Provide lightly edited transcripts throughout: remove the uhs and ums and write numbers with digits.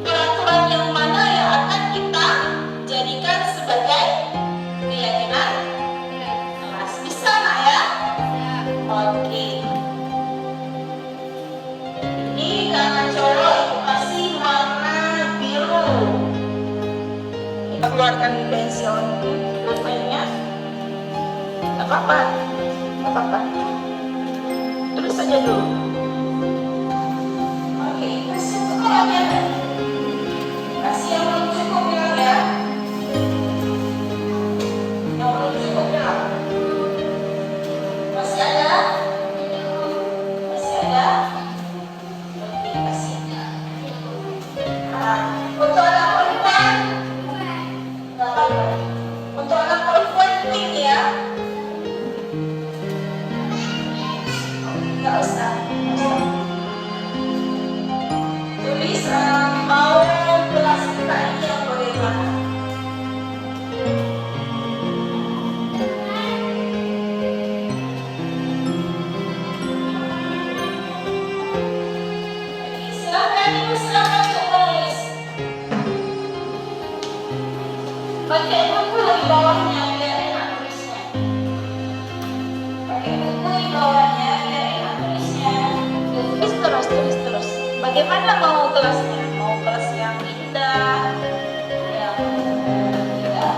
peraturan yang mana yang akan kita jadikan sebagai keyakinan kelas. Bisa nggak ya? Oke. Ini karena cowok itu kasih warna biru. Kita keluarkan pensil pulpennya. Nggak apa-apa, nggak apa-apa. Tulis saja dulu. Kasih yang belum cukup bilang ya. Yang belum cukup bilang. Masih ada? Masih ada? Oke, kasih. Nah, untuk anak perempuan, nggak apa-apa. Untuk anak perempuan pink ya. Nggak usah. Tulis mau kelas kita ini yang bagaimana? Silakan ibu, silakan tulis. Pakai buku di bawahnya biar enak tulisnya. Pakai buku di bawahnya biar enak tulisnya. Tulis terus. Bagaimana mau kelasnya? Mau kelas yang indah, yang tidak.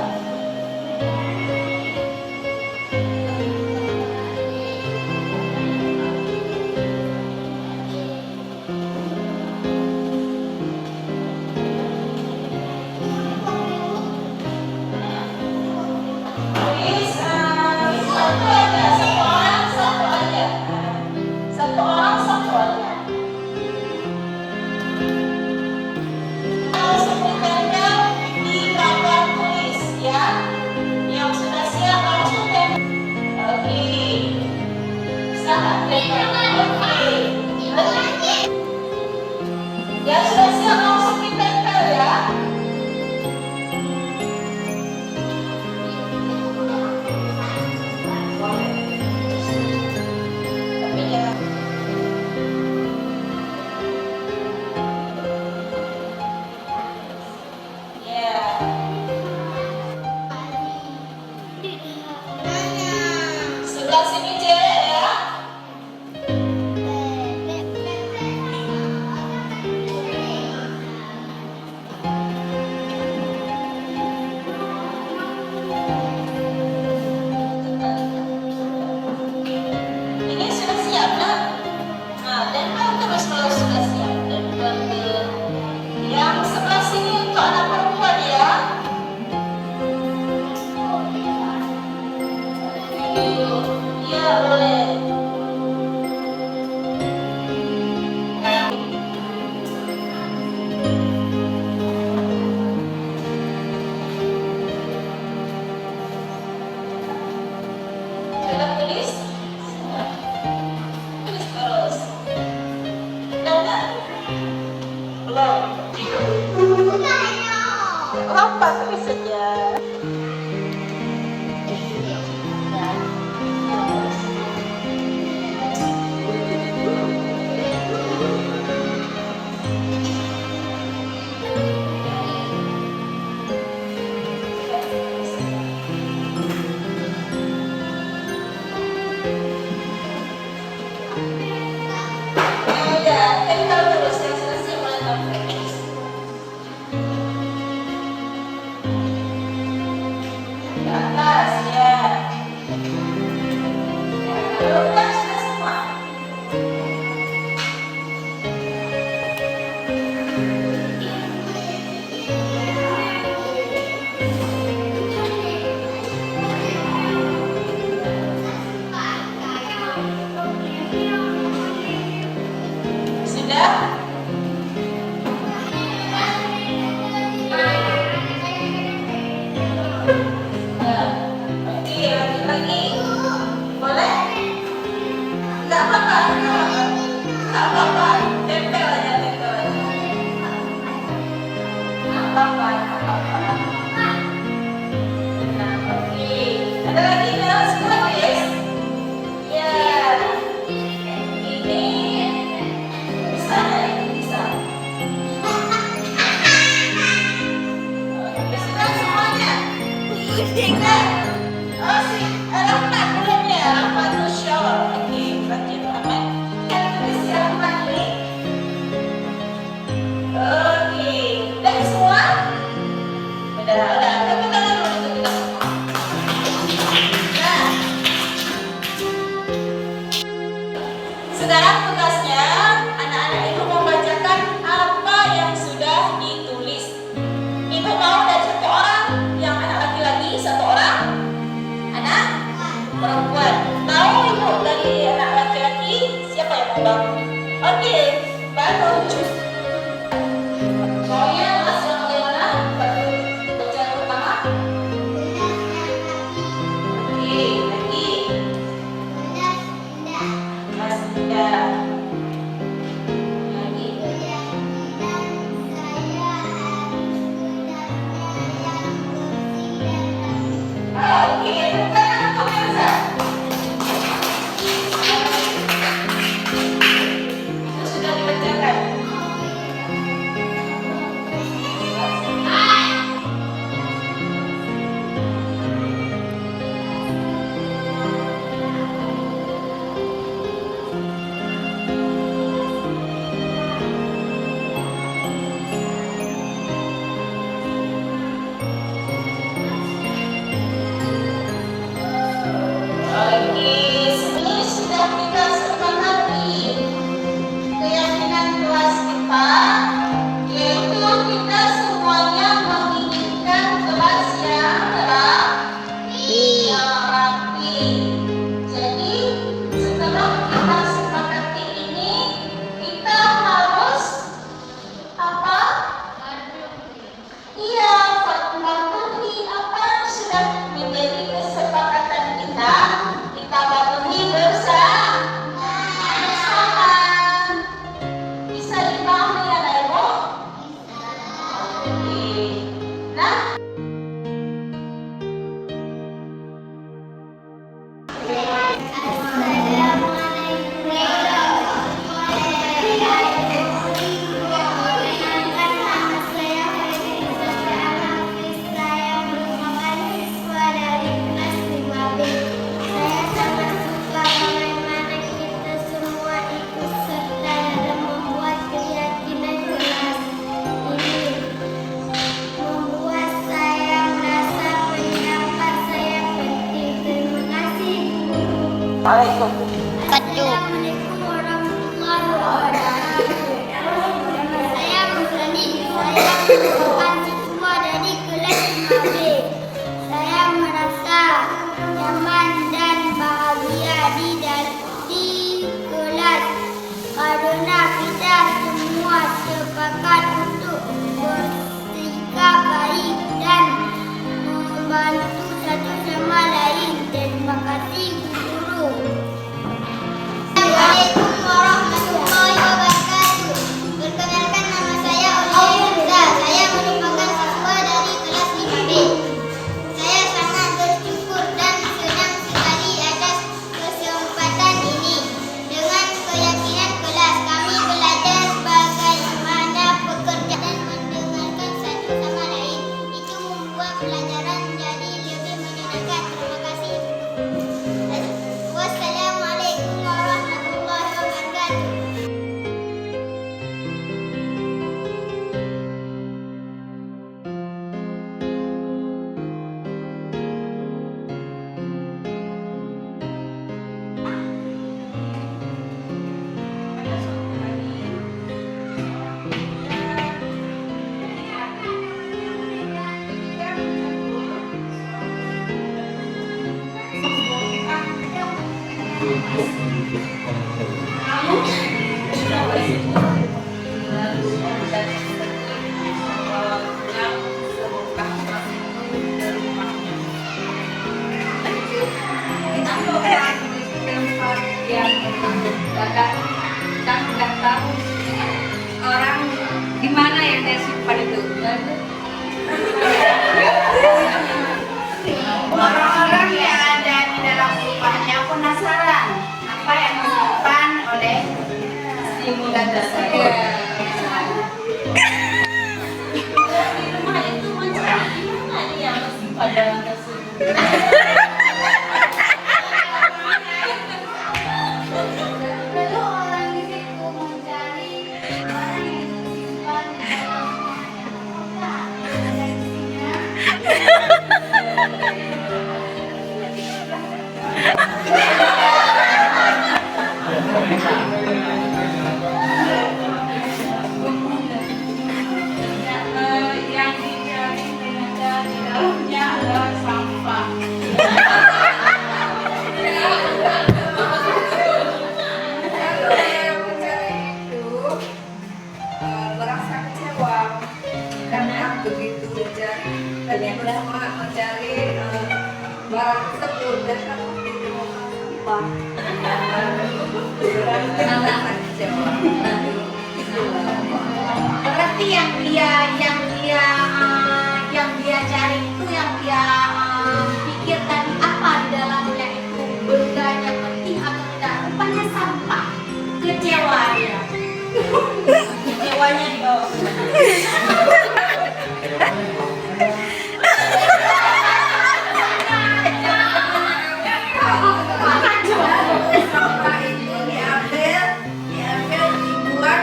Tulis satu aja, satu orang satu aja. Satu orang satu aja. Ya sudah siap langsung ditempel ya. Tapi jangan. Ya. Sebelah sini cewek ya. Apa tulis saja. Nah, oke. Ada lagi nggak? Sekolah, guys? Ya. Ini bisa nggak ya? Bisa. Oke, sudah semuanya. Sudah. Oh, sih. Rahmat belum ya? Rahmat Nusyol. Oke, Fatin Rahmat. Yang tulis ya, Rahmat ini. Oke, udah semua? Udah. Tepuk tangan dulu untuk kita semua. Nah, sekarang tugasnya anak-anak itu membacakan apa yang sudah ditulis. Ibu mau dari satu orang, yang anak laki-laki, satu orang anak perempuan. Tahu ibu dari anak laki-laki siapa yang mau bantu? Oke, bantu. Maunya kelas yang bagaimana? Baca yang pertama. Oke, lagi. Kelas 3. Lagi. Oke, bukan untuk Elsa. Itu sudah dibacakan. Oke, ini sudah kita sepakati keyakinan kelas kita, yaitu kita semuanya menginginkan kelas yang rapi. Jadi setelah kita sepakati ini, kita harus apa? Iya, mematuhi apa yang sudah menjadi kesepakatan kita. Kita patuhi bersama. Bisa dipahami ya, Ibu? Oke. Nah, Assalamualaikum warahmatullahi wabarakatuh. Saya Mulyani, saya merupakan siswa dari kelas 5B. Saya merasa nyaman dan bahagia di kelas karena kita semua sepakat untuk bersikap baik dan membantu satu sama lain. Terima kasih guru. Assalamualaikum warahmatullahi wabarakatuh. Perkenalkan, nama saya Olia Yuda. Saya merupakan jalan tersebut. Lalu orang di situ mencari orang yang disimpan di dalam rumahnya. Apakah ada isinya? Yang dicari ternyata di dalamnya adalah sampah. Yang mencari itu merasa kecewa karena begitu mencari tadi bersemangat mencari barang tersebut dan kamu ditemukan sampah. Merasa kecewa. Berarti yang dia cari itu yang dia pikirkan apa di dalamnya itu benda yang penting atau tidak, rupanya sampah. Kecewa dia. Kecewanya di bawah. Sampah itu diambil dibuat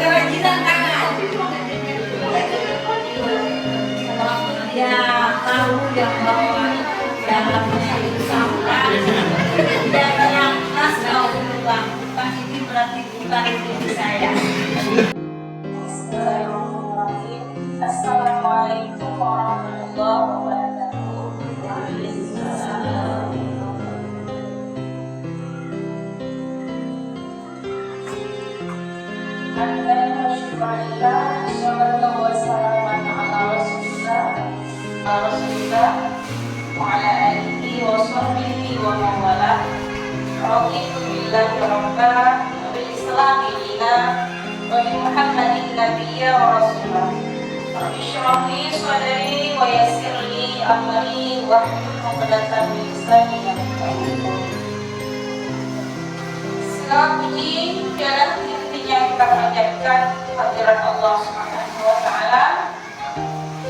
kerajinan tangan. Waktu dia tahu yang bahwa dalamnya itu sampah, dia yang kelas mau keluar. Bukan ini berarti bukan diri saya. Assalamualaikum warahmatullahi wabarakatuh. Rasulullah wa ala alihi wa sahbihi wa man wala. Raditu billahi rabba wa bil islami dina wa bi Muhammadin nabiyya wa rasulah. Rabbi shrah li sadri wa yassir li amri wa hlul 'uqdatam min lisani yafqahu. Segala puji dan intinya kita panjatkan kehadirat Allah Subhanahu wa taala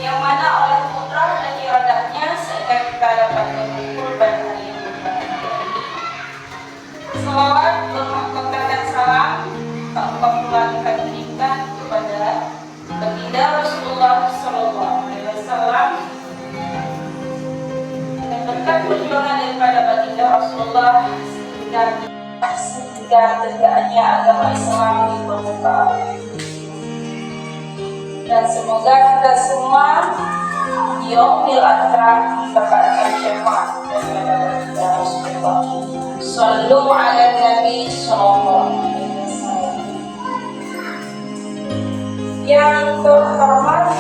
yang mana oleh kudrah dan iradahnya sehingga kita dapat berkumpul pada hari yang berbahagia ini. Salawat, bermahkota dan salam tak lupa pula kita berikan kepada baginda Rasulullah Sallallahu Alaihi Wasallam dan berkat perjuangan daripada baginda Rasulullah sehingga tegaknya agama Islam di permukaan. Dan semoga kita semua di yaumil akhir mendapatkan syafaat daripada baginda Rasulullah. Shallu ala Nabi sallallahu alaihi wasallam. Yang terhormat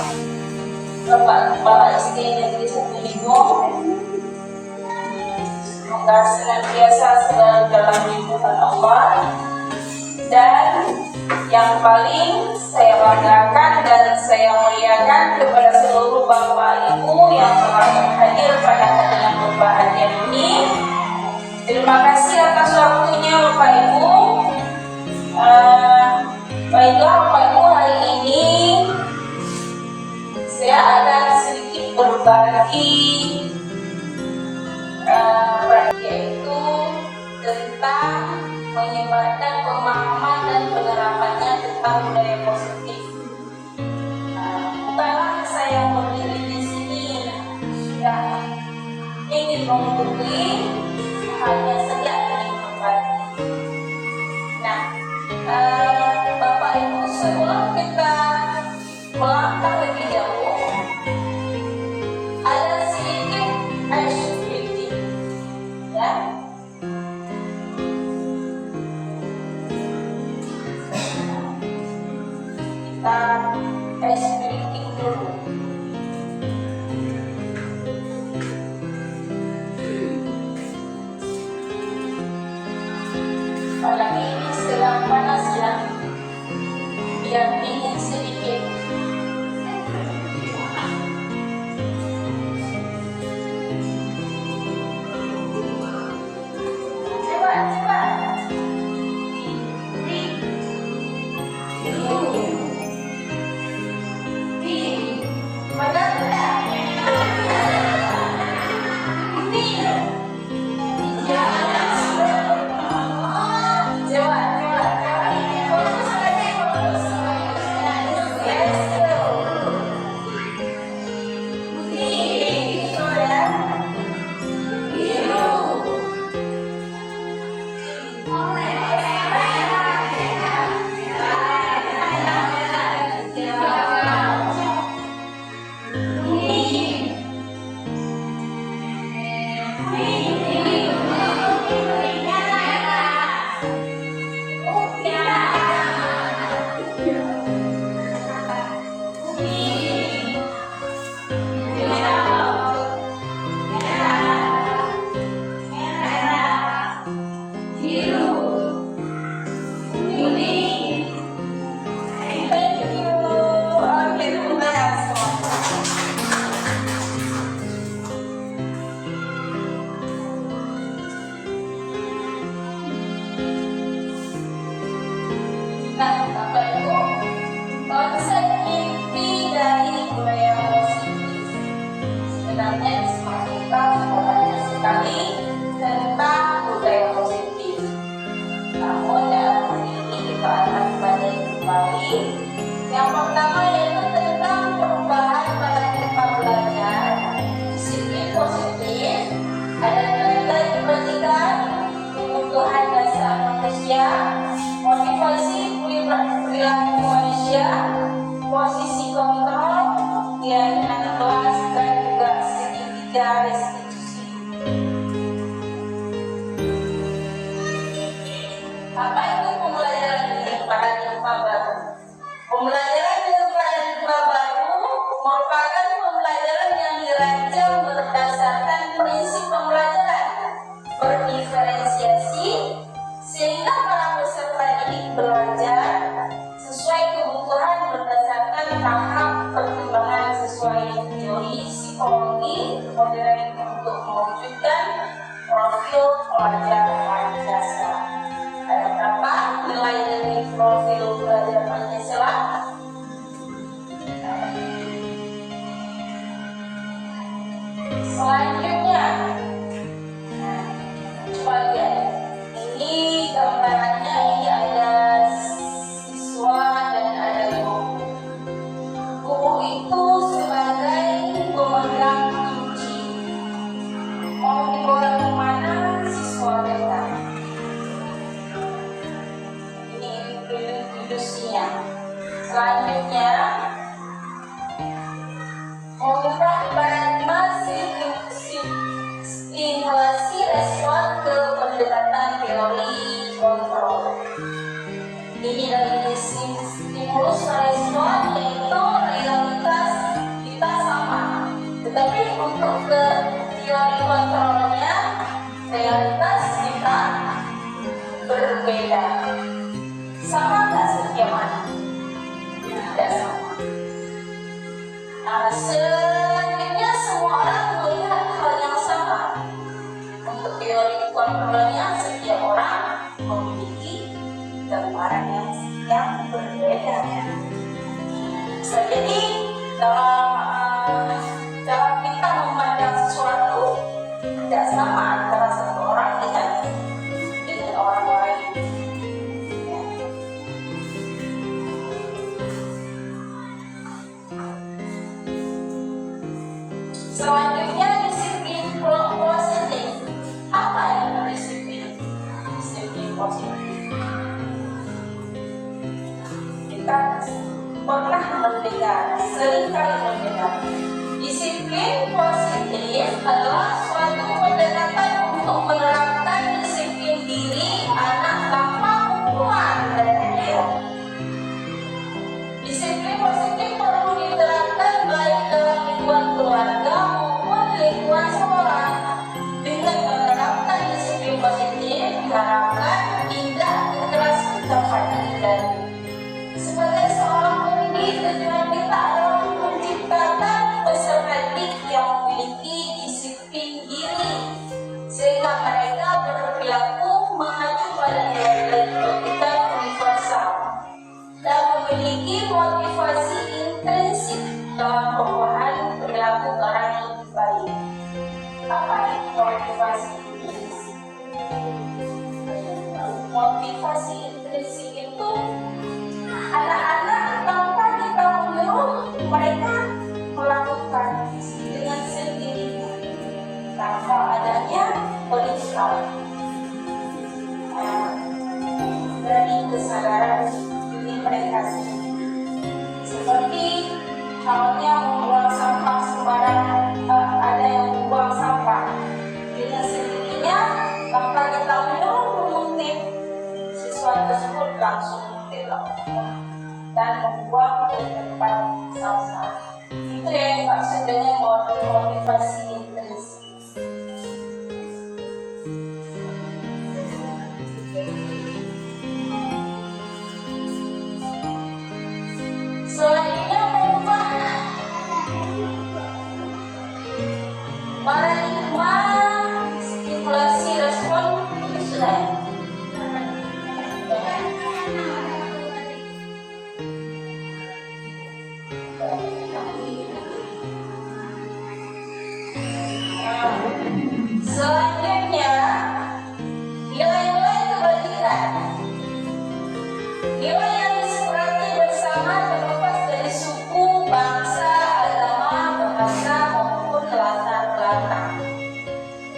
Bapak Kepala SD Negeri 1 Limo, semoga senantiasa selalu dalam lindungan Allah. Dan yang paling saya banggakan dan saya muliakan kepada seluruh Bapak Ibu yang telah hadir pada hari yang berbahagia ini. Terima kasih atas waktunya Bapak Ibu. Baiklah Bapak Ibu, hari ini saya akan sedikit berbagi yaitu tentang menyebarkan pemahaman dan penerapannya tentang budaya positif. Bukanlah saya berdiri di sini sudah ingin menggurui, hanya saja ingin berbagi. Nah, Bapak Ibu, sebelum kita melangkah lebih jauh, ada sedikit ice breaking, ya. Kita ice breaking dulu. Malam ini sedang panas ya, biar dingin sedikit. Coba. Selanjutnya, mengubah paradigma stimulasi respon ke pendekatan teori kontrol. Ini dari stimulus respon yaitu realitas kita sama, tetapi untuk ke teori kontrolnya realitas kita berbeda. Sama nggak setiap anak? Tidak sama. Selanjutnya semua orang melihat hal yang sama. Untuk teori kontrolnya setiap orang memiliki gambaran yang berbeda. Jadi dalam kita memandang sesuatu tidak sama antara satu orang dengan orang lain. Ya. Selanjutnya disiplin positif. Apa yang disiplin positif? Kita pernah mendengar, seringkali mendengar. Disiplin positif adalah suatu pendekatan untuk menerapkan disiplin diri anak tanpa hukuman dan adil. Disiplin positif perlu diterapkan baik dalam lingkungan keluarga maupun lingkungan sekolah. Dengan menerapkan disiplin positif diharapkan tidak keras kepada dan sebagai seorang pendidik, tujuan kita adalah menciptakan peserta didik yang memiliki disiplin diri sehingga mereka berperilaku mengacu pada nilai-nilai etika universal dan memiliki motivasi intrinsik dalam perubahan perilaku orang yang lebih baik. Apa itu motivasi intrinsik? Motivasi intrinsik itu anak-anak tanpa kita menyuruh mereka melakukan dengan sendirinya tanpa adanya perintah dari kesadaran diri mereka sendiri. Seperti halnya membuang sampah sembarangan, ada yang membuang sampah dengan sendirinya tanpa kita menyuruh mengutip siswa tersebut langsung dan membuang ke tempat sampah. Itu yang maksud dengan motivasi intrinsik. Selanjutnya mengubah paradigma stimulasi respon itu sudah. Selanjutnya, nilai-nilai kebajikan. Nilai yang disepakati bersama terlepas dari suku, bangsa, agama, bahasa maupun latar belakang.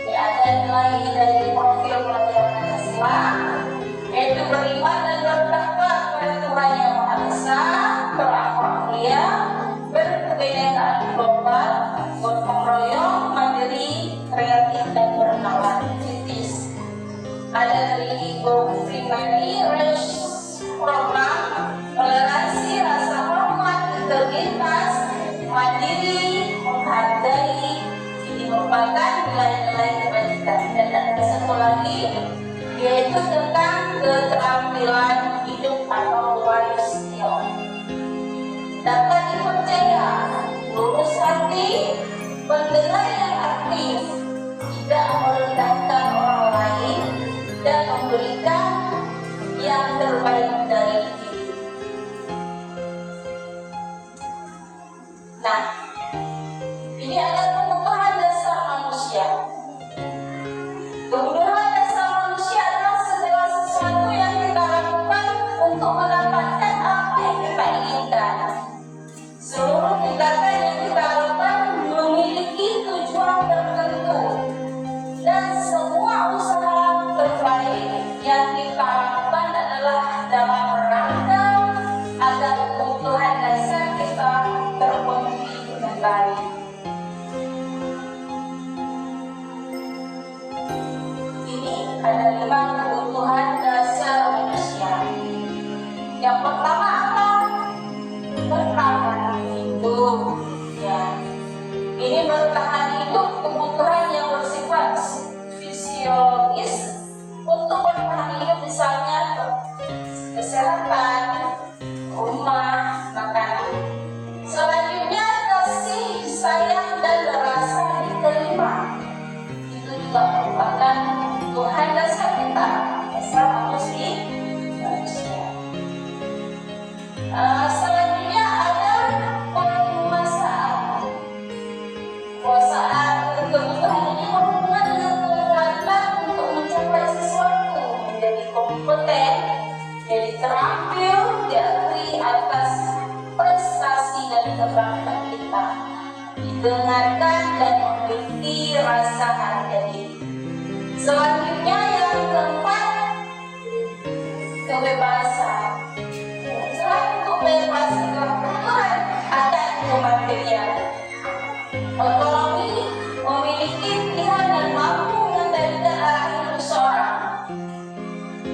Ini ada nilai dari profil pelajar Pancasila, yaitu beriman dan bertakwa kepada Tuhan Yang Maha Esa, berakhlak mulia, berkebinekaan global, gotong royong, mandiri, kreatif dan bernalar kritis. Ada dari guru pribadi, program, toleransi, rasa hormat, integritas, mandiri, menghargai. Ini merupakan nilai-nilai kebajikan. Dan ada satu lagi, yaitu tentang keterampilan hidup atau life skill. Dapat dipercaya, lurus hati, pendengar yang aktif, tidak merendahkan orang lain, dan memberikan yang terbaik dari diri. Nah, ini adalah kebutuhan dasar manusia. Kebutuhan dasar manusia adalah segala sesuatu yang kita lakukan untuk mendapatkan apa yang kita inginkan. Seluruh tindakan yang kita lakukan memiliki tujuan kebanggaan kita, didengarkan dan memiliki rasa harga diri. Selanjutnya yang keempat, kebebasan. Selain untuk bebas kebetulan, ada itu material. Otonomi, memiliki pilihan dan mampu mengendalikan arah hidup seorang.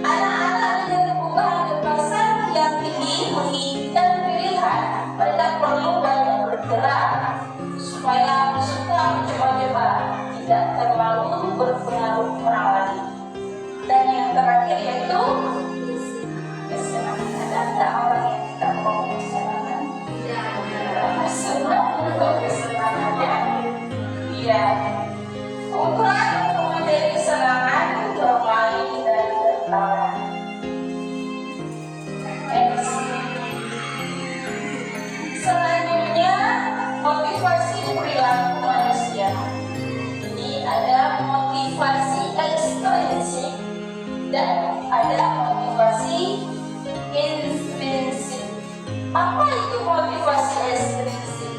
Anak-anak dengan kebutuhan kebebasan yang tinggi menginginkan pilihan. Mereka perlu banyak bergerak supaya suka mencoba bebas, tidak terlalu berpengaruh orang lain. Dan yang terakhir yaitu kesenangan. Ada orang yang tidak mau kesenangan? Senang untuk kesenangan, ya. Iya. Ukuran untuk menjadi kesenangan bermain dan tertawa. Selanjutnya, motivasi perilaku manusia. Jadi ada motivasi ekstrinsik dan ada motivasi intrinsik. Apa itu motivasi ekstrinsik?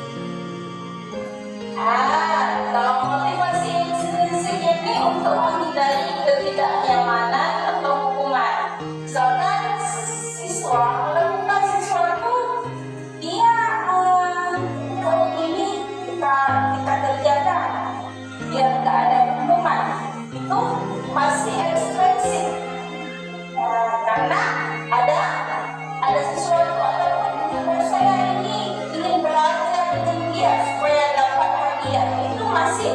Kalau motivasi intrinsik ini untuk menghindari ketidaknyamanan atau hukuman. Misalkan siswa melakukan sesuatu, dia kalau ini kita kerjakan biar tidak ada hukuman, itu masih ekstrinsik. Karena ada sesuatu ataupun saya ini ingin belajar dengan dia supaya dapat hadiah, itu masih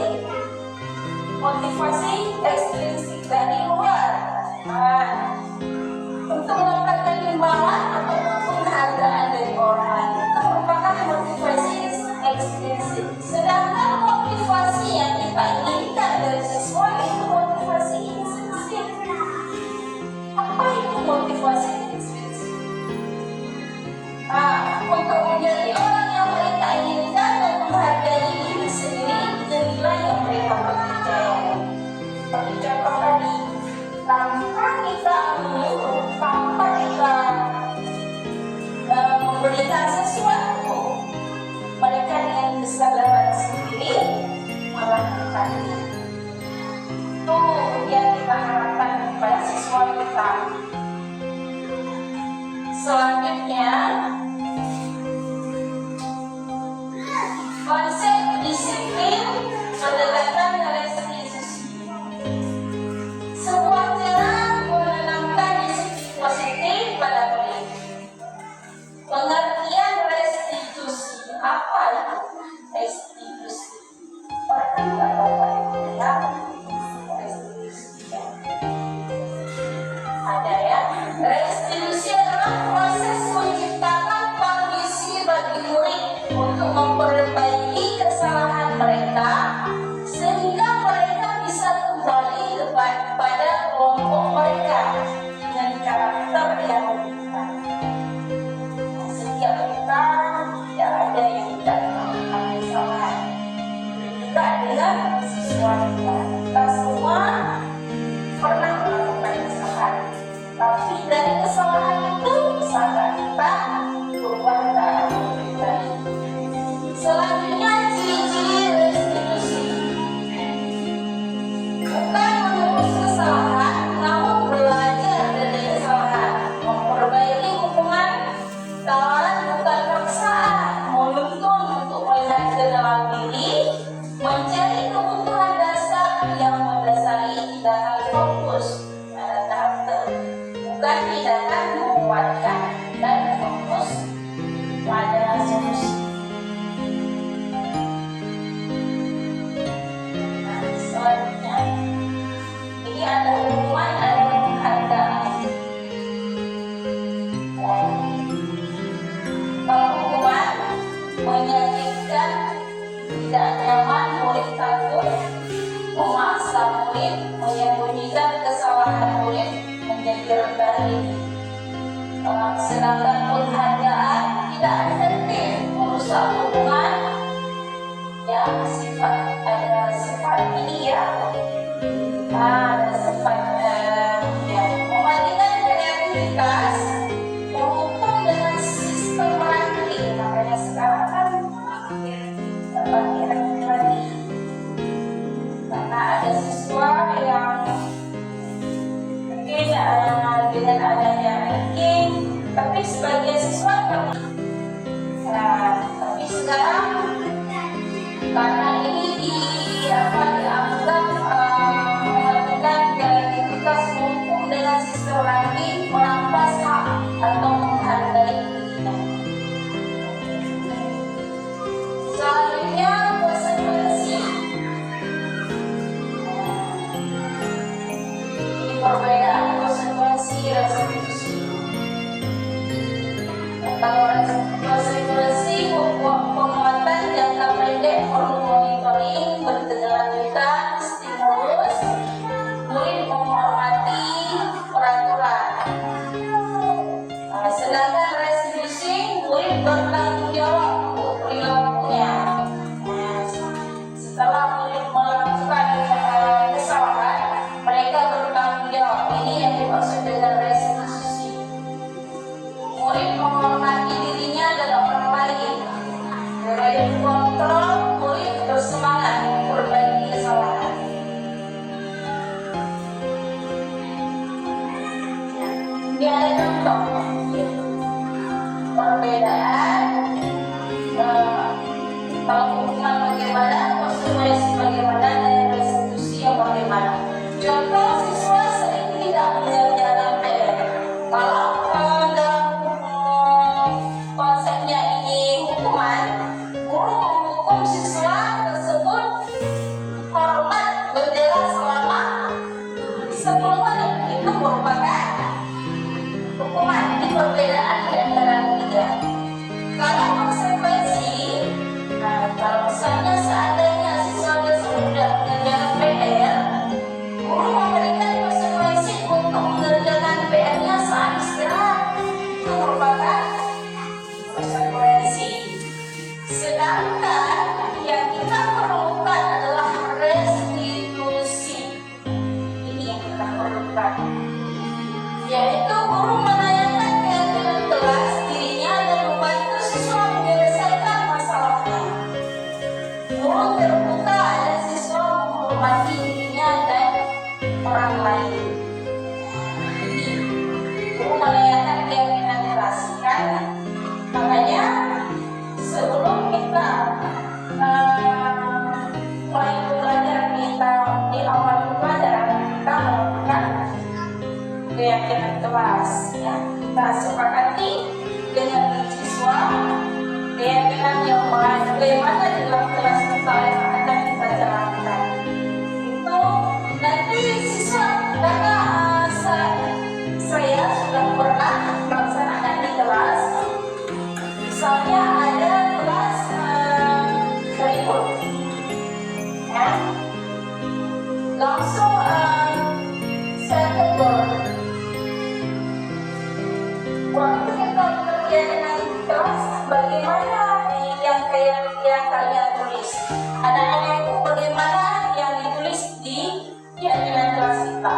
motivasi ekstrinsik dari luar. Untuk mendapatkan imbalan atau penghargaan dari orang lain, itu merupakan motivasi ekstrinsik. Sedangkan motivasi yang kita inginkan dari sesuatu itu motivasi intrinsik. Apa itu motivasi intrinsik? Untuk menjadi orang yang mereka inginkan dan menghargai diri sendiri dengan nilai yang mereka percaya. Seperti contoh tadi, tanpa kita menyuruh, tanpa kita memberikan sesuatu, mereka dengan kesadaran sendiri melakukannya. Itu yang kita harapkan pada siswa kita. Selanjutnya, konsep disiplin mendekatkan restitusi. Sebuah cara menanamkan disiplin positif pada murid. Pengertian restitusi, apa itu restitusi? Orang tidak tahu ya, restitusi. Ada ya, restitusi adalah proses menciptakan kondisi bagi murid untuk memperbaiki kesalahan mereka sehingga mereka bisa kembali kepada kelompok mereka dengan karakter yang benar. Setiap kita tidak ada yang tidak melakukan kesalahan. Juga dengan siswa kita semua pernah melakukan kesalahan. Tapi dari kesalahan itu usaha kita berubah ke arah yang lebih baik. Selanjutnya, ciri-ciri restitusi. Bukan menebus kesalahan, namun belajar dari kesalahan, memperbaiki hubungan, tawaran bukan paksaan, menuntun untuk melihat ke dalam diri, mencari kebutuhan dasar yang mendasari tindakan fokus pada karakter, bukan tindakan menguatkan dan fokus pada solusi. Selanjutnya, ini ada hubungan, ada penghargaan. Kalau hubungan menyakitkan, tidak nyaman, murid takut, memaksa murid, menyembunyikan kesalahan murid, menjadi rendah diri. Sedangkan penghargaan tidak efektif, merusak hubungan, yang ada sifat ini ya, ada sifat yang membandingkan kreativitas berhubung dengan sistem ranking. Makanya sekarang kan bertanggung jawab untuk perilakunya. Setelah murid melakukan kesalahan, mereka bertanggung jawab. Ini yang dimaksud dengan restitusi. Murid menghormati dirinya dan orang lain. Dari kontrol, murid bersemangat memperbaiki kesalahan. Ini ada contoh perbedaan kalau hukuman bagaimana, konsekuensi bagaimana, dan restitusi yang bagaimana. Contoh, siswa sering tidak mengerjakan PR. Kalau dalam konsepnya ini hukuman, guru menghukum siswa tersebut hormat bendera selama 10 menit. Itu merupakan hukuman. Ini perbedaan di antara tiga. Kalau konsekuensi, kalau misalnya seandainya siswa sudah mengerjakan PR, guru memberikan konsekuensi untuk mengerjakan PR-nya saat istirahat. Itu merupakan konsekuensi. Sedangkan yang kita perlukan adalah restitusi. Ini yang kita perlukan, yaitu guru menanyakan keadaan kelas dirinya dan membantu siswa menyelesaikan masalahnya. Guru terbuka dan siswa menghormati dirinya dan orang lain. Ini guru menanyakan keadaan kelas, kan? Makanya sebelum kita mulai pembelajaran kita di awal pembelajaran, kita melakukan keyakinan kelas, ya. Kita sepakati dengan siswa keyakinan yang bagaimana di dalam kelas kita yang akan kita jalankan. Itu nanti siswa, karena saya sudah pernah melaksanakan di kelas, misalnya ada kelas berikut, ya, langsung saya tegur. Waktu kita bekerja dengan kelas, bagaimana yang kalian tulis? Anak-anak itu bagaimana yang ditulis di keyakinan kelas kita?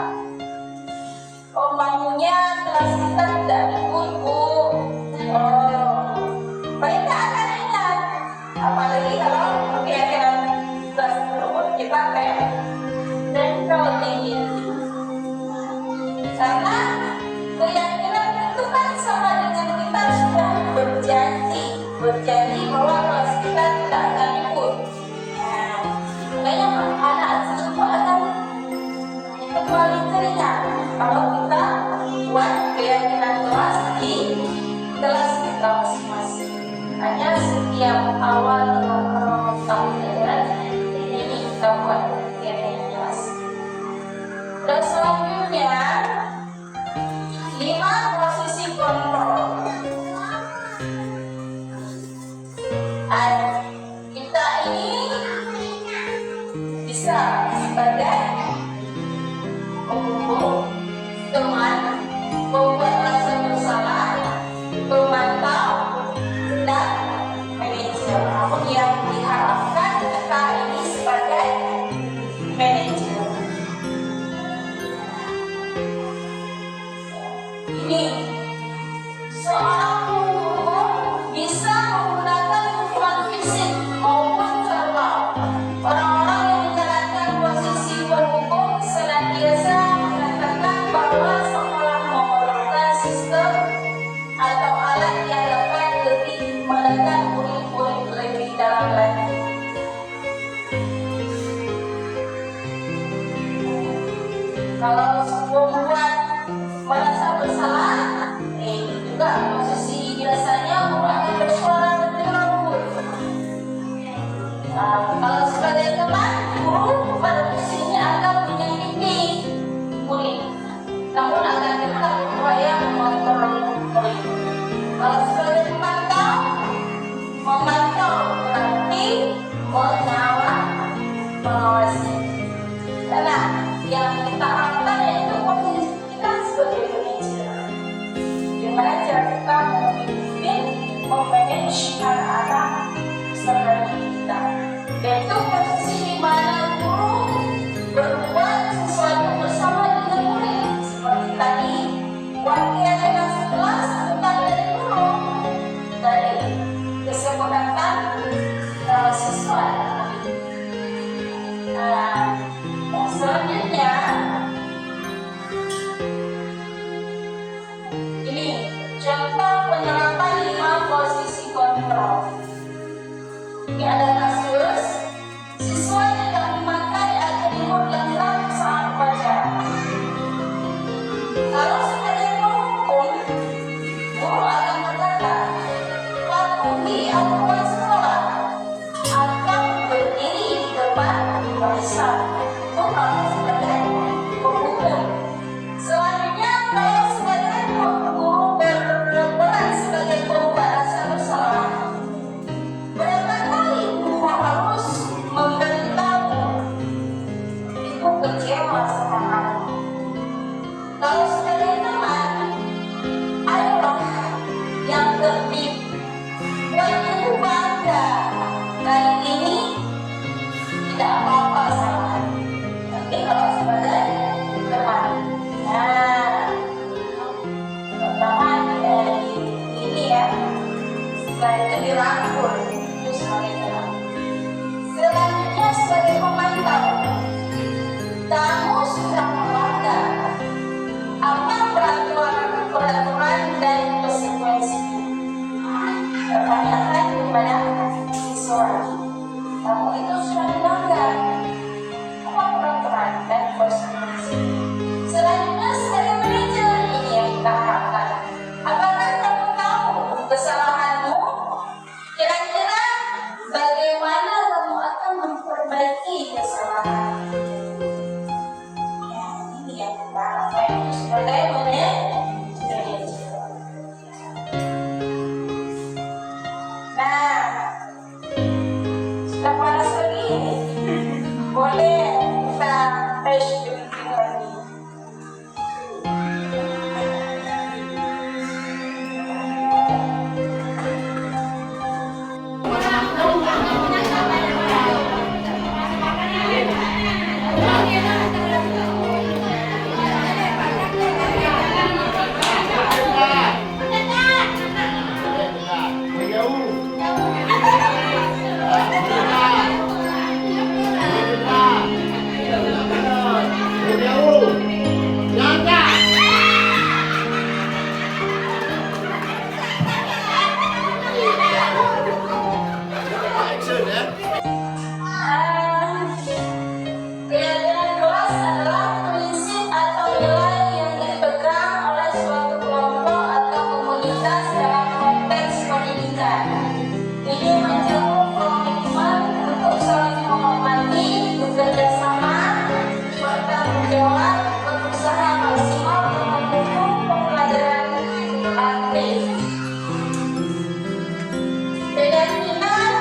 Oh, maunya kelas kita tidak ikut, Bu. Oh, mereka akan ingat. Apalagi kalau keyakinan kelas tersebut kita kayak nempel tinggi. Karena keyakinan itu kan sama dengan kita sudah berjanji bahwa kelas kita tidak akan ikut. Nah, makanya anak tersebut akan kembali teringat kalau kita buat keyakinan kelas di kelas kita masing-masing. Hanya setiap awal tahun ajaran ini kita buat keyakinan kelas. Dan selanjutnya 5 posisi kontrol. Kita ini bisa sebagai pembunuh, teman, pembuat rasa bersalah, pemantau, dan manajer. Yang diharapkan kita ini sebagai manajer. Ini seorang guru bisa menggunakan hukuman fisik maupun verbal. Orang-orang yang menjalankan posisi penghukum senantiasa mengatakan bahwa sekolah memerlukan sistem atau alat yang dapat lebih menekan murid-murid lebih dalam lagi. Kalau membuat merasa bersalah, juga posisi biasanya guru akan bersuara lebih lembut. Kalau sebagai teman, guru pada posisinya akan menyakiti murid, namun akan tetap berupaya mengontrol murid. Kalau sebagai pemantau, posisi anak-anak peserta didik kita, yaitu posisi di mana guru berbuat sesuatu bersama dengan murid, seperti tadi wakil yang sekelas bukan dari guru, dari kesepakatan siswa dan murid. Yang selanjutnya ini contoh penerapan 5 posisi kontrol. Ini ada kasus siswa tidak memakai atribut lengkap saat upacara. Kalau sebagai penghukum, guru akan berkata, patuhi aturan sekolah atau berdiri di depan barisan. Itu kalau sebagai penghukum. Selanjutnya, kalau sebagai guru berperan sebagai pembuat rasa bersalah, berapa kali guru harus memberitahu ibu kecewa sama kamu. Kalau sebagai teman, ayolah yang tertib, buat ibu bangga. Kali ini tidak apa-apa salah. Tapi kalau sebagai teman, teman ini ya, setelah itu dirangkul itu sebagai teman. Selanjutnya sebagai pemantau, kamu sudah melanggar apa peraturan dan konsekuensi. Pertanyakan kepada siswa, kamu itu sudah melanggar apa peraturan dan konsekuensi. Selanjutnya sebagai manajer, ini yang kita harapkan. Apakah kamu tahu kesalahanmu? Kira-kira bagaimana kamu akan memperbaiki kesalahan? Ya, ini yang kita harapkan sebagai manajer. Nah, sudah panas lagi, boleh kita tes dulu lagi. Keyakinan kelas adalah prinsip atau nilai yang dipegang oleh suatu kelompok atau komunitas dalam konteks pendidikan. Ini mencakup komitmen untuk saling menghormati, bekerja sama, bertanggung jawab, berusaha maksimal untuk mendukung pembelajaran aktif. Keyakinan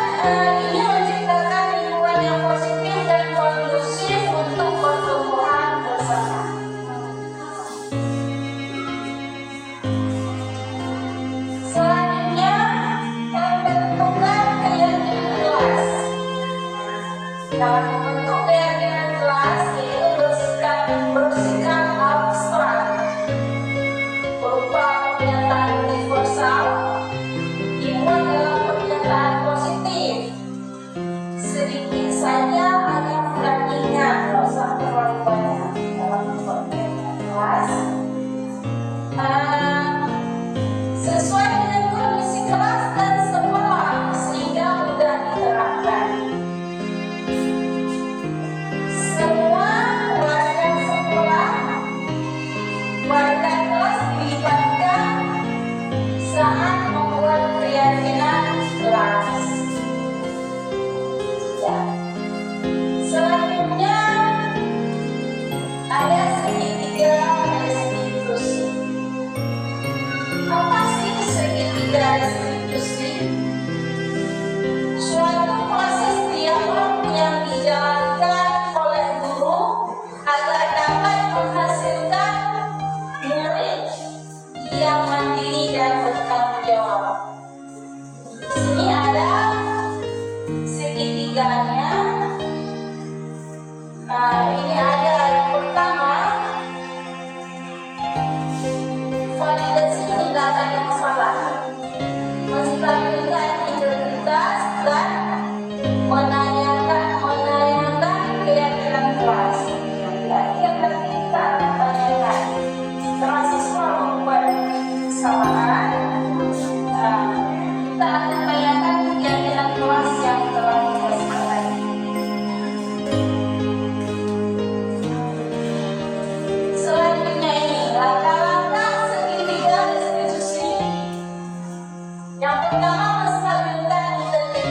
ini menciptakan lingkungan yang positif dan kondusif untuk pertumbuhan bersama. Selanjutnya, pembentukan keyakinan kelas. Dalam membentuk keyakinan kelas, yaitu bersikap abstrak, berupa pernyataan universal, dimuat dalam pernyataan positif. Sedikit saja agar mudah ingat, tidak usah terlalu banyak dalam membuat keyakinan kelas. Sesuai dengan kondisi kelas dan sekolah sehingga mudah diterapkan. Semua warga sekolah, warga kelas dilibatkan saat membuat keyakinan kelas. Ya.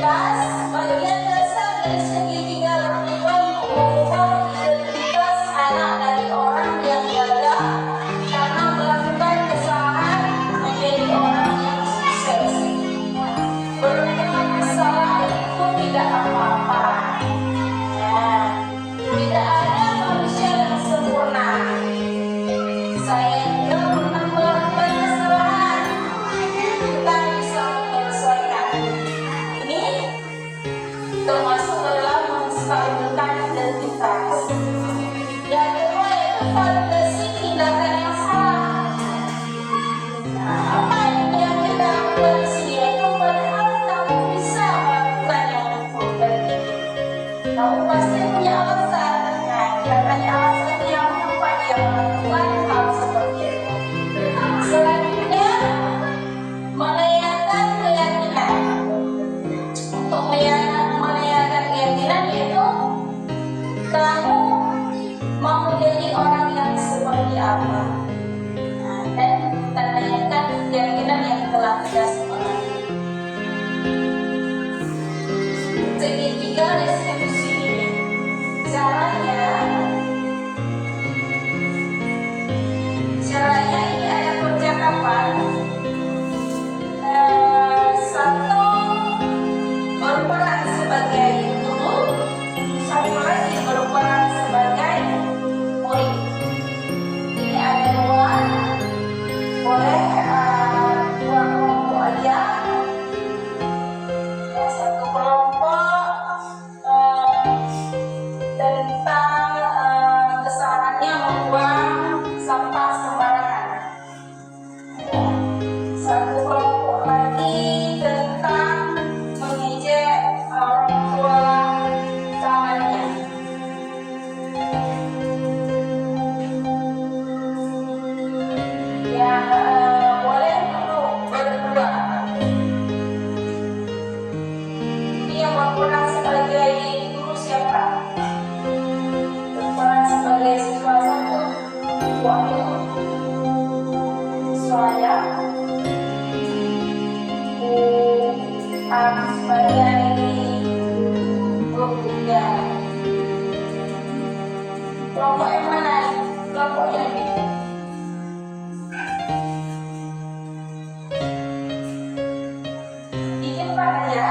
identitas, bagian dasar dari segitiga lingkungan mengubah identitas anak dari orang yang gagal karena melakukan kesalahan menjadi orang yang sukses. Berbuat kesalahan itu tidak apa-apa. Nah, tidak ada manusia yang sempurna. Saya juga pernah melakukan kesalahan. Kita bisa menyelesaikan. Ini termasuk dalam menstabilkan identitas. Yang kedua yaitu validasi tindakan yang salah. Nah, apa yang kita lakukan di sini yaitu padahal kamu bisa melakukan yang berarti kamu pasti punya alasan. Nah, katanya alasannya mengapa dia melakukan hal seperti itu. Selanjutnya, menanyakan keyakinan. Untuk menanyakan keyakinan yaitu kamu mau menjadi orang yang seperti apa. Nah, dan tanyakan keyakinan yang telah kita sepakati. Segitiga restitusi ini caranya ini ada percakapan. Satu berperan sebagai guru, satu lagi berperan sebagai murid. Ini ada dua, boleh dua kelompok aja. Satu kelompok tentang kesalahannya membuang sampah sembarangan. Satu kelompok lagi tentang mengejek orang tua kawannya. Yang boleh untuk berdua. Ini yang berperan sebagai guru siapa? Berperan sebagai siswa satu, waktu saya sebagai guru ya. Kelompok yang mana? Kelompok yang ini. Bikin Pak aja.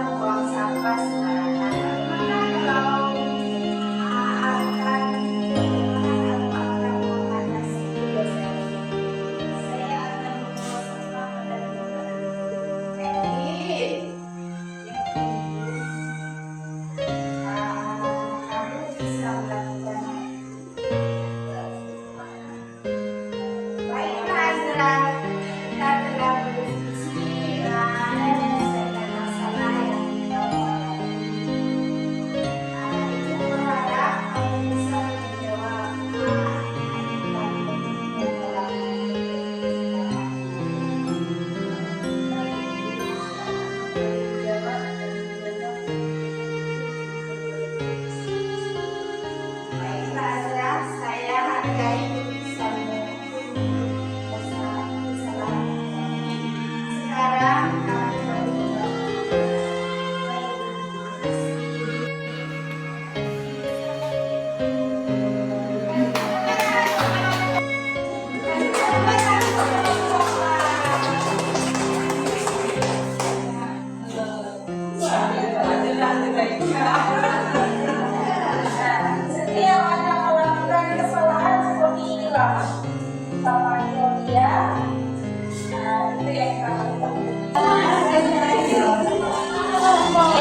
buang sampah sembarangan. Kalau akan mengatasi dosa ini, saya akan membuang sampah pada kamu bisa melakukan. Baiklah, Azra, kita telah berdiskusi dan menyelesaikan masalah yang kita alami. Ibu berharap kamu bisa menjawab Baiklah, Azra, saya hargai keputusanmu. Sekarang kamu berdua. Setiap anak melakukan kesalahan seperti inilah, kita panggil dia. Itu yang kami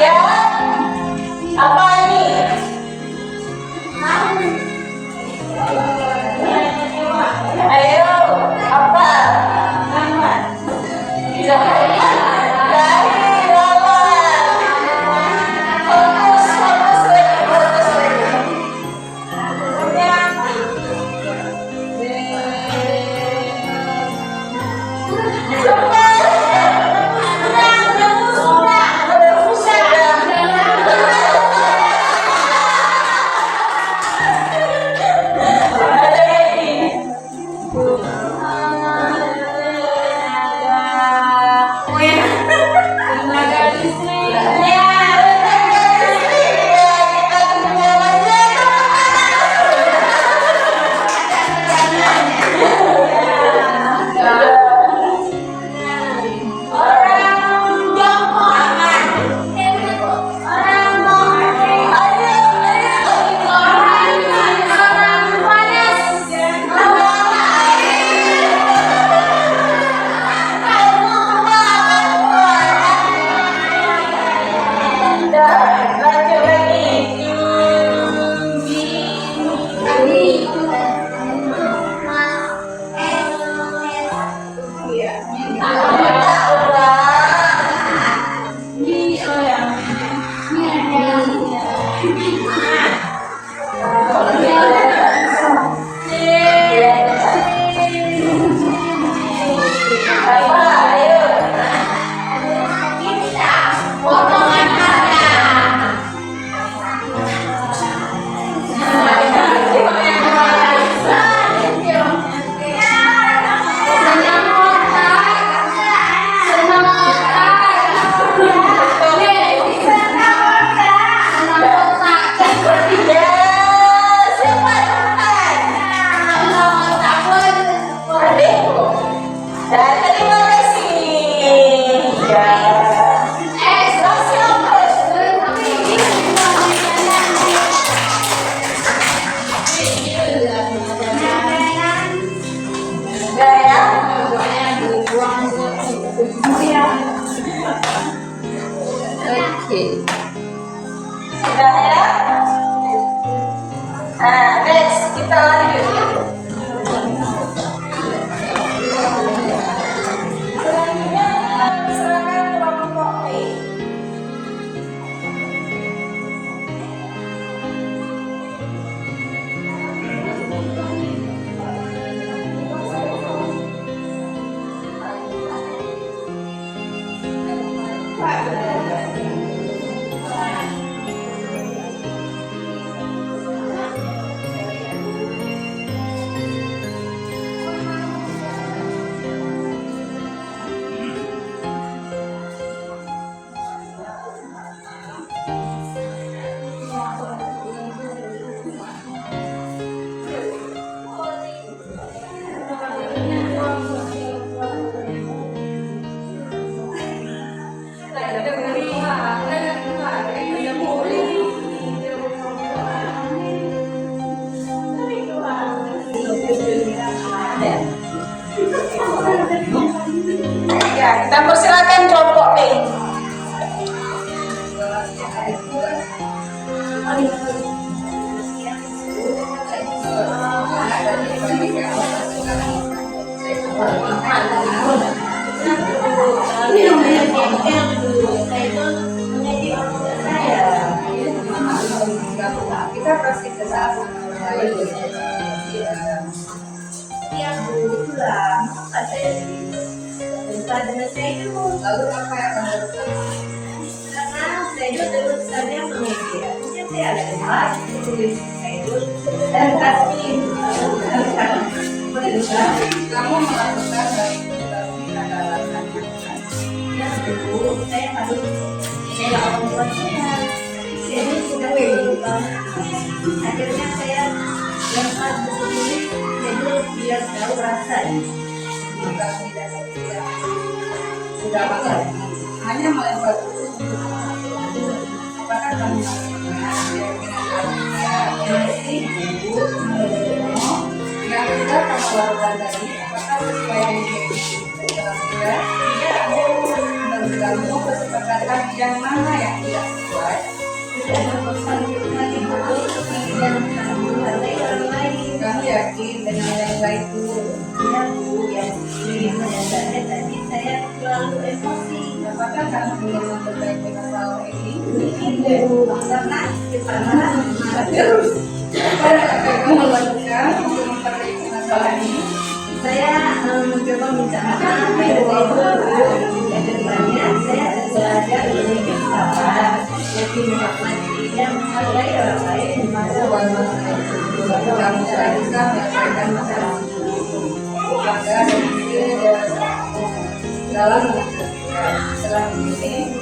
ya, apa ini? Ayo, apa? Dari lawan. Fokus lagi. Sudah ya? Nah, next kita lanjut. Selanjutnya diserahkan kelompok B. Kita bengkel dulu. Saya itu menjadi orang tua saya. Kita pasti kesal sama orang lain. Iya Bu, itulah. Maka saya cerita dengan saya dulu. Lalu apa yang kamu lakukan? Karena saya itu terus saja mengejar. Kemudian saya ada kelas, tulis saya itu dan kasih. Kamu melakukan hal itu tapi ada alasannya. Ya dulu saya harus saya orang tua saya. Saya ini sudah berubah. Akhirnya saya lempar buku tulis saya dulu biar tahu rasanya. Jika tidak sudah makan, hanya melempar dulu. Apakah kamu yang sudah kamu lakukan tadi? Apakah sesuai dengan tidak? Kamu kesepakatan yang mana yang tidak sesuai? Kamu yakin dengan yang baik itu? Saya terlalu emosi. Apakah kamu belum memperbaiki masalah ini? Karena Terus, apa yang akan kamu lakukan untuk memperbaiki masalah ini? saya mencoba minta maaf kedepannya saya belajar lebih sabar, lebih menghormati dan menghargai orang lain. Kamu tidak bisa menyelesaikan masalah maka dalam setelah ini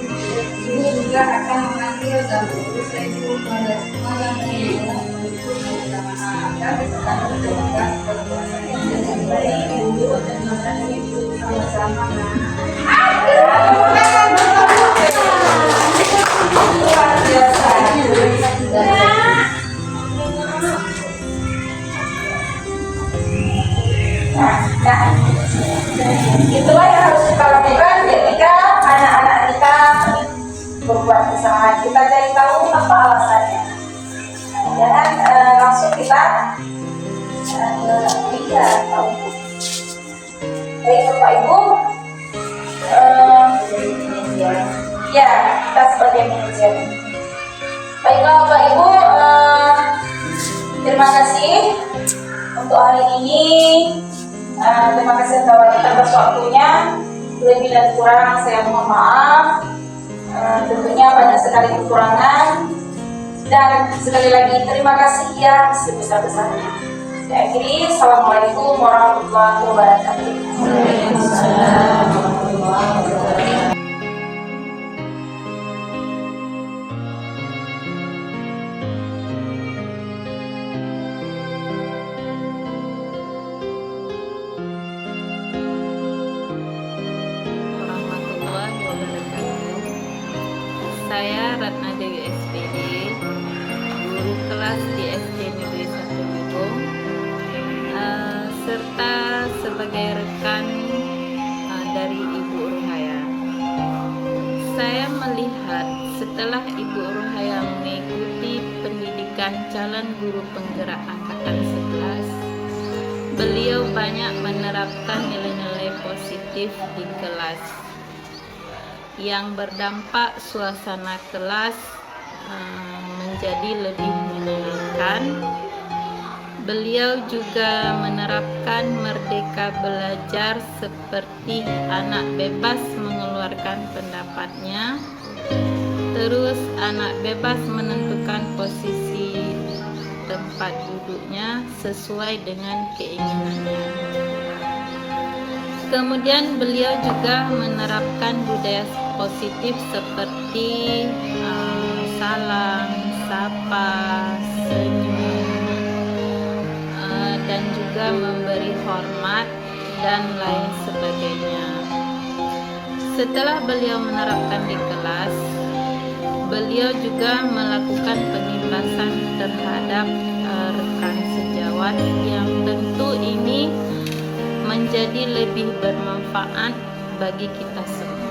ibu juga akan memanggil dan saya itu mengalami untuk meminta maaf dan mencoba perbuatan yang tidak baik. Terima kasih Bu, sama-sama. Luar biasa. Nah, itulah yang harus kita lakukan ketika anak-anak kita berbuat kesalahan. Kita cari tahu apa alasannya. Jangan langsung kita tahu. Baik Bapak Ibu, ya kita sebagai manajer. Baiklah Bapak Ibu, terima kasih untuk hari ini. Terima kasih atas waktunya. Lebih dan kurang saya mohon maaf. Tentunya banyak sekali kekurangan. Dan sekali lagi terima kasih yang sebesar-besarnya. Saya akhiri. Assalamualaikum warahmatullahi wabarakatuh. Waalaikumsalam warahmatullahi wabarakatuh. Warahmatullahi wabarakatuh. Saya Ratna Dewi SPD, guru kelas di SD Negeri 1 Gubeng, serta sebagai rekan dari Ibu Ruhaya. Saya melihat setelah Ibu Ruhaya mengikuti pendidikan calon guru penggerak angkatan 11, beliau banyak menerapkan nilai-nilai positif di kelas yang berdampak suasana kelas menjadi lebih menyenangkan. Beliau juga menerapkan merdeka belajar seperti anak bebas mengeluarkan pendapatnya, terus anak bebas menentukan posisi tempat duduknya sesuai dengan keinginannya. Kemudian beliau juga menerapkan budaya positif seperti salam, sapa, senyum, dan juga memberi hormat dan lain sebagainya. Setelah beliau menerapkan di kelas, beliau juga melakukan pengintasan terhadap rekan sejawat yang tentu ini menjadi lebih bermanfaat bagi kita semua.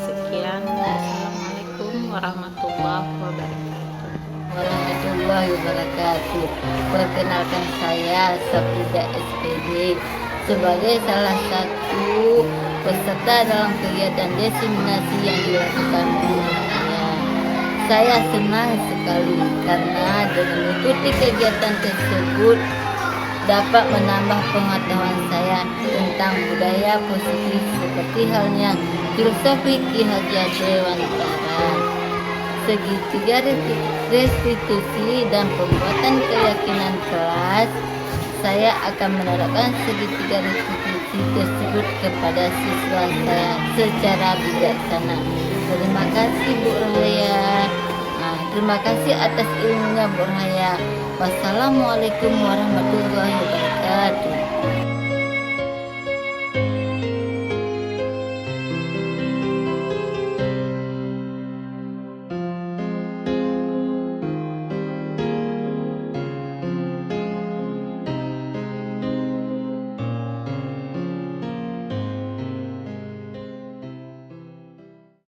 Sekian, wassalamualaikum warahmatullahi wabarakatuh. Warahmatullahi wabarakatuh. Perkenalkan saya Safidah SPD sebagai salah satu peserta dalam kegiatan diseminasi yang dilakukan guru saya. Saya senang sekali karena dengan mengikuti kegiatan tersebut dapat menambah pengetahuan saya tentang budaya positif seperti halnya filosofi Ki Hajar Dewantara, segitiga restitusi dan pembuatan keyakinan kelas. Saya akan menerapkan segitiga restitusi tersebut kepada siswa saya secara bijaksana. Terima kasih Bu Rohaya. Terima kasih atas ilmunya Bu Rohaya. Wassalamualaikum warahmatullahi wabarakatuh.